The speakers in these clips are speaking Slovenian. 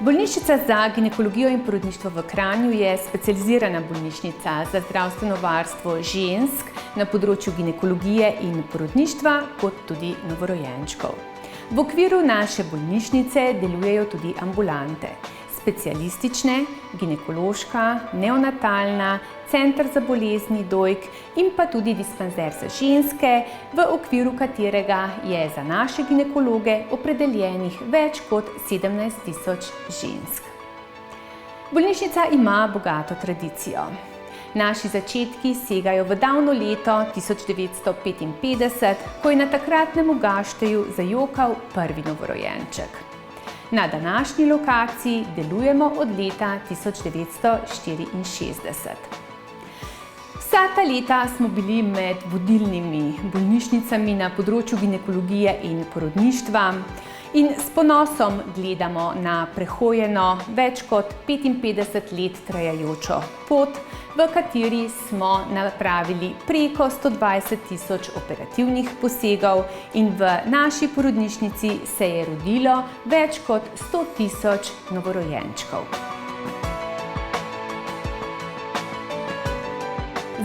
Bolnišnica za ginekologijo in porodništvo v Kranju je specializirana bolnišnica za zdravstveno varstvo žensk na področju ginekologije in porodništva, kot tudi novorojenčkov. V okviru naše bolnišnice delujejo tudi ambulante, specialistične, ginekološka, neonatalna, center za bolezni dojk in pa tudi dispanzer za ženske, v okviru katerega je za naše ginekologe opredeljenih več kot 17.000 žensk. Bolnišnica ima bogato tradicijo. Naši začetki segajo v davno leto 1955, ko je na takratnem Gašteju zajokal prvi novorojenček. Na današnji lokaciji delujemo od leta 1964. Vsa ta leta smo bili med vodilnimi bolnišnicami na področju ginekologije in porodništva in s ponosom gledamo na prehojeno več kot 55 let trajajočo pot, v kateri smo napravili preko 120.000 operativnih posegov in v naši porodnišnici se je rodilo več kot 100.000 novorojenčkov.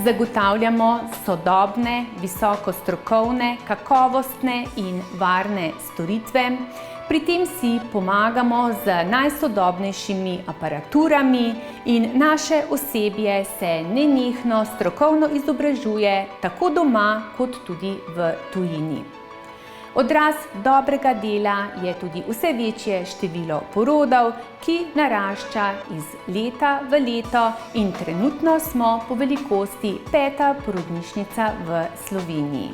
Zagotavljamo sodobne, visoko strokovne, kakovostne in varne storitve. Pri tem si pomagamo z najsodobnejšimi aparaturami in naše osebje se nenehno strokovno izobražuje tako doma kot tudi v tujini. Odraz dobrega dela je tudi vse večje število porodov, ki narašča iz leta v leto in trenutno smo po velikosti 5. porodnišnica v Sloveniji.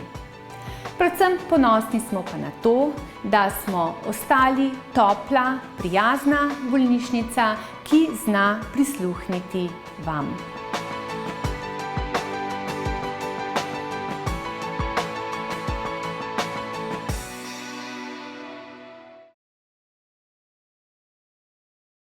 Predvsem ponosni smo pa na to, da smo ostali topla, prijazna bolnišnica, ki zna prisluhniti vam.